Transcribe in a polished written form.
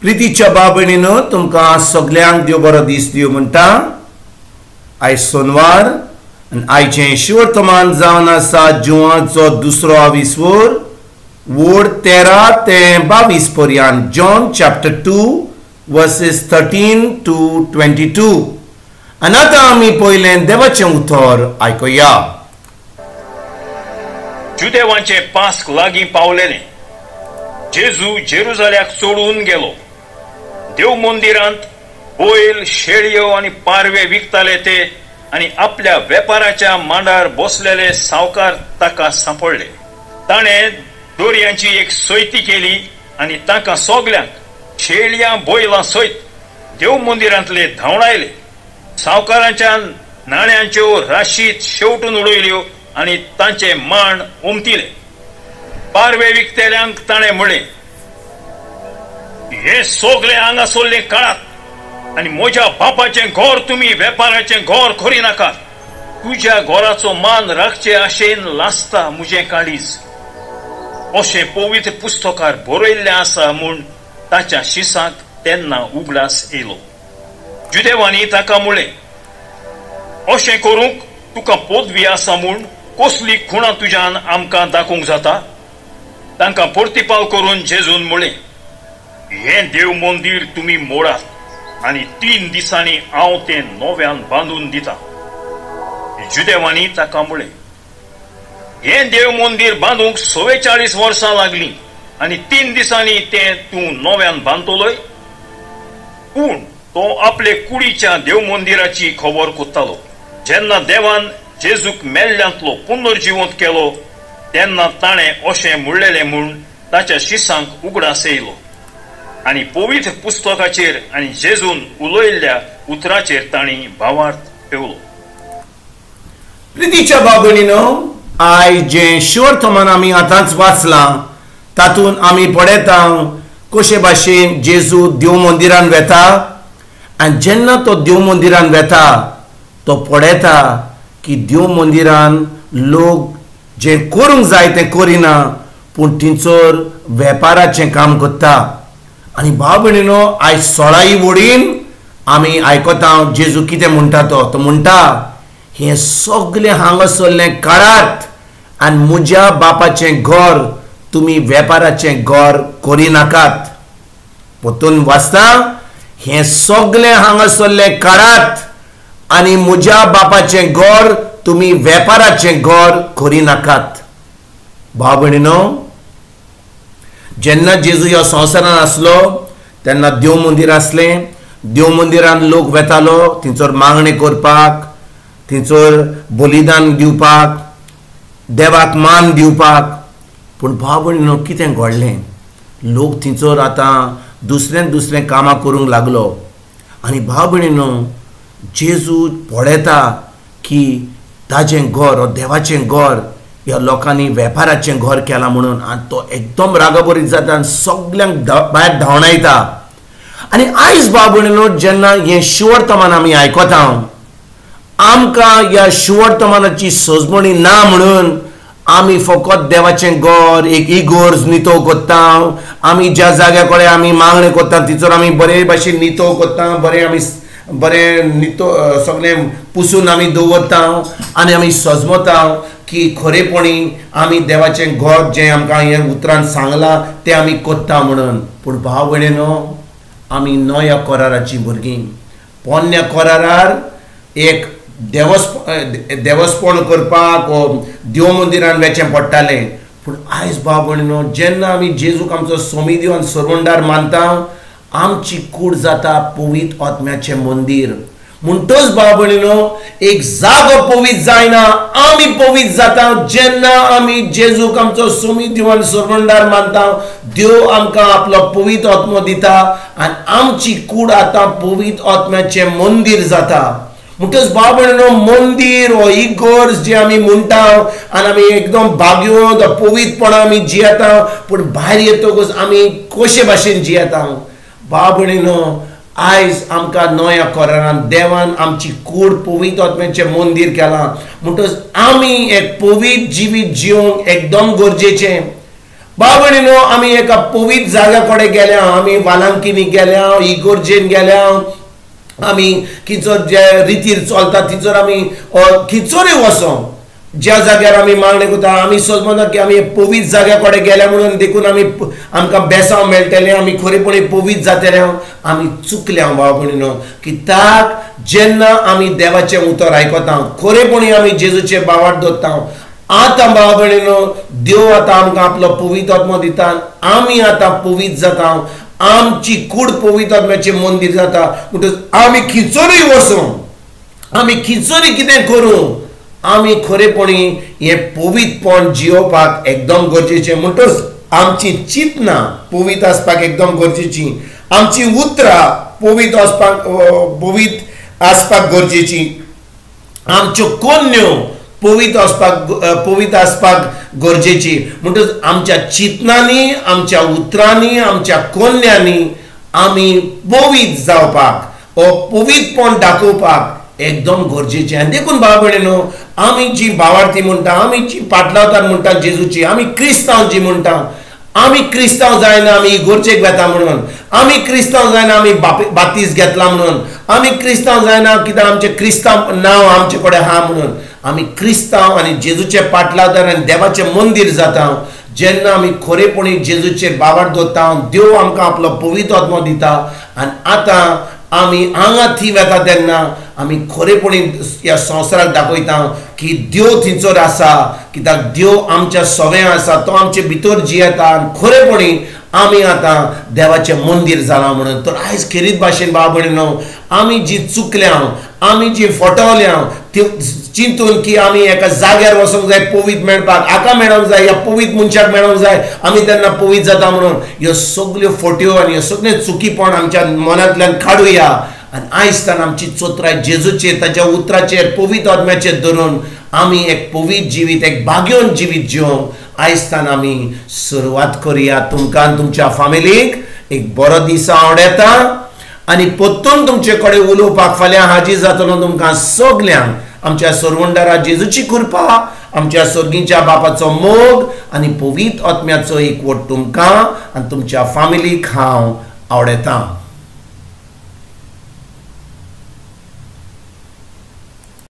प्रितीच्या बाबणीनो तुमकां सगळ्यांक देव बरो दीस दिवं म्हणटा। आयज सोनवार आनी आयचें शिवर्तमान जावन आसा जुवाचो 2 वोर वोड 13 ते 22 पर्यंत। John chapter 2 versus 13 to 22। आनी आतां आमी पयलें देवाचें उतर आयकुया। जुदेवांचे पास्क लागीं पावलेलें। जेजू जेरुजाल्याक सोडून गेलो। देव मंदिरांत बैल, शेळयो आनी पारवे विकताले ते आनी आपल्या वेपाराच्या मांडार बसलेले सावकार ताका सांपडले। ताणें दोरयांची एक सैती केली आनी ताका सगल्यांक शेळयां बैलां सयत देव मंदिरांतले धांवडायले। सावकारांच्या नाण्यांच्यो राशीत शेवटून उडयल्यो आनी तांचे मांड उमतिले। पारवे विकतेल्यांक ताणें म्हणलें, हे सगळे हांगासरले काळात आनी म्हज्या बापाचें घर तुमी वेपाराचें घर करी नाकात। तुज्या घराचो मान राखचे आशेन लासता म्हजें काळीज, अशें पवित्र पुस्तकार बरयल्लें आसा म्हूण ताच्या शिसाक तेन्ना उगडास येयलो। जुदेवांनी ताका म्हणलें, अशें करूंक तुका पदवी आसा म्हूण कसली खुणां तुज्यान आमकां दाखोवंक जाता? तांकां प्रतिपाल करून जेजून म्हणलें, हें देव मंदीर तुमी मोडात आनी 3 दिसांनी हांव तें नव्यान बांदून दितां। जुदेवांनी ताका म्हणलें, हें देव मंदीर बांदूंक 44 वर्सां लागलीं आनी 3 दिसांनी तें तूं नव्यान बांदतलोय? पूण तो आपले कुडीच्या देव मंदिराची खबर कोत्तालो। जेन्ना देवान जेजूक मेल्ल्यांतलो पुनर्जिवंत केलो तेन्ना ताणें अशें म्हणलेलें म्हूण ताच्या शिसांक उगडास येयलो आनी पवित्र पुस्तकाचेर आनी जेजून उलयल्ल्या उतराचेर तांणी भावार्थ ठेवलो। प्रितीच्या बाबणीनो, आयज जें शिवर्तमान आमी आतांच वाचलां तातूंत आमी पळयता कशे भाशेन जेजू देव मंदिरान वेता आनी जेन्ना तो देव मंदिरान वेता तो पळयता की देव मंदिरान लोक जें करूंक जाय तें करिना पूण थिंचोर वेपाराचें काम करता। आनी भाव भयणीनो, आयज 16 वोडीन आमी आयकता जेजू कितें म्हणटा तो म्हणटा, हें सगळें हांगासरलें काडात आनी म्हज्या बापाचें घर तुमी वेपाराचें घर करी नाकात। परतून वाचता, हें सगळें हांगासरलें काडात आनी म्हज्या बापाचें घर तुमी वेपाराचें घर करी नाकात। भाव भयणीनो, जेन्ना जेजू ह्या संवसारान आसलो तेन्ना देव मंदीर आसलें। देव मंदिरान लोक वेतालो थंयसर मागणी करपाक, थंयसर बलिदान दिवपाक, देवाक मान दिवपाक। पूण भाव भयणीनो, कितें घडलें? लोक थंयसर आतां दुसरें कामां करूंक लागलो। आनी भाव भयणीनो, जेजू पळयता की ताजें घर हो देवाचें घर ह्या लोकांनी वेपाराचें घर केलां म्हणून, आनी तो एकदम रागाबरीत जाता आनी सगल्यांक भायर धांवडायता। आनी आयज भाव भयणीनो, जेन्ना हें शिवर्तमान आमी आयकता, आमकां ह्या शिवर्तमानाची सजमणी ना म्हणून आमी फकत देवाचें घर एक इगोर्ज नितळ करता। आमी ज्या जाग्या कडेन आमी मागणी करता थंयसर आमी बरे भाशेन नितळ करता, बरें नितळ सगळें पुसून आमी दवरता आनी आमी सजमता की खरेपणी आमी देवाचें घर जें आमकां हें उतरान सांगलां तें आमी करता म्हणून। पूण भाव भयणीनो, आमी नव्या कराराची भुरगीं। पोरण्या करारार एक देवस्पण करपाक देव मंदिरान वचचें पडटालें। पूण आयज भाव भयणीनो, जेन्ना आमी जेजूक आमचो स्वामी देव आनी सर्वंडार मानता, आमची कूड जाता पवित्र आत्म्याचें मंदीर। म्हणटच भाव भयणीनो, एक जागो पवित्र जायना, आमी पवित्र जाता जेन्ना आमी जेजूक आमचो स्वामी देव आनी सर्वंडार मानता। देव आमकां आपलो पवित्र आत्मो दिता आनी आमची कूड आतां पवित्र आत्म्याचें मंदीर जाता। म्हणटच भाव भयणीनो, मंदीर हो इगोर्ज जे आमी म्हणटा आनी आमी एकदम भाग्योन पवित्रपणां आमी जियेता, पूण भायर येतकच आमी कशे भाशेन जियेता? भाव भयणीनो, आयज आमकां नव्या करारान देवान आमची कूड पवित्र आत्म्याचें मंदीर केलां। म्हणटच आमी एक पवित्र जिवीत जिवंक एकदम गरजेचें। भाव भयणीनो, आमी एका पवित्र जाग्या कडेन गेल्या, आमी वालांकिनी गेल्या, इगोर्जेन गेल्या, आमी खंयचो जे रितीर चलता थंयसर आमी खंयसरूय वचों, ज्या जाग्यार आमी मागणी करता, आमी समजना की आमी पवित्र जाग्या कडेन गेल्या म्हणून देखून आमकां बेसांव मेळटलें, आमी खरेपणी पवित्र जातले. आमी चुकल्या भाव भयणीनो. कित्याक जेन्ना आमी देवाचें उतर आयकता, खरेपणी आमी जेजूचे बावाट दवरता, आतां भाव भयणीनो देव आतां आमकां आपलो पवित्र आत्मो दिता, आमी आतां पवित्र जाता, आमची कूड पवित्र आत्म्याचें मंदीर जाता. म्हणटच आमी खंयसरूय वचूं, आमी खंयसरूय कितें करूं, आमी खरेपणी हे पवित्रपण जियोवपाक एकदम गरजेचें. म्हणटच आमची चिंतना पवित्र आसपाक एकदम गरजेची, आमची उतरां पवित्र आसपाक गरजेची, आमच्यो कन्यो पवित्र आसपाक गरजेची. म्हणटच आमच्या चिंतनांनी, आमच्या उतरांनी, आमच्या कन्यांनी आमी पवित्र जावपाक, पवित्रपण दाखोवपाक एकदम गरजेचें. आनी देखून भाव भयणीनो, आमी जी भावार्थी म्हणटा, आमी जी पाटलावतार म्हणटा जेजूची, आमी क्रिस्तांव जी म्हणटा, आमी क्रिस्तांव जायना आमी इगोर्जेक वेता म्हणून, आमी क्रिस्तांव जायना आमी बातीस घेतला म्हणून, आमी क्रिस्तांव जायना कित्याक आमचें क्रिस्तांव नांव आमचे कडेन आहा म्हणून. आमी क्रिस्तांव आनी जेजूचे पाटलावतार आनी देवाचें मंदीर जाता जेन्ना आमी खरेपणी जेजूचेर बावाट दवरता, देव आमकां आपलो पवित्र आत्मो दिता. आनी आतां आमी हांगा थी वेता तेन्ना आमी खरेपणी ह्या संवसाराक दाखयता की देव थंयसर आसा, कित्याक देव आमच्या सवय आसा, तो आमचे भितर जियेता. आनी खरेपणी आमी आतां देवाचें मंदीर जालां म्हणून. तर आयज खेरीत भाशेन भाव भयणीनो, आमी जी चुकल्या, आमी जी फटवल्या, चिंतून की आमी एका जाग्यार वचूंक जाय पवित्र मेळपाक, हाका मेळोंक जाय, ह्या पवित्र मनशाक मेळोंक जाय, आमी तेन्ना पवित्र जाता म्हणून, ह्यो सगल्यो फोट्यो आनी ह्यो सगळें चुकीपण आमच्या मनांतल्यान काडुया. आनी आयज तान आमची चोत्राय जेजूचेर, ताच्या उतराचेर, पवित्र आत्म्याचेर धरून आमी एक पवित्र जिवीत, एक भाग्यवन जिवीत जिवंक आयज तान आमी सुरवात करुया. तुमकां आनी तुमच्या फॅमिलीक एक बरो दीस हांव येता आनी परतून तुमचे कडेन उलोवपाक फाल्यां हाजीर जातलो. तुमकां सगल्यांक आमच्या सर्वंडारा जेजूची कृपा, आमच्या स्वर्गीच्या बापाचो मोग आनी पवित्र आत्म्याचो एकवट तुमकां आनी तुमच्या फॅमिलीक हांव आवडयतां.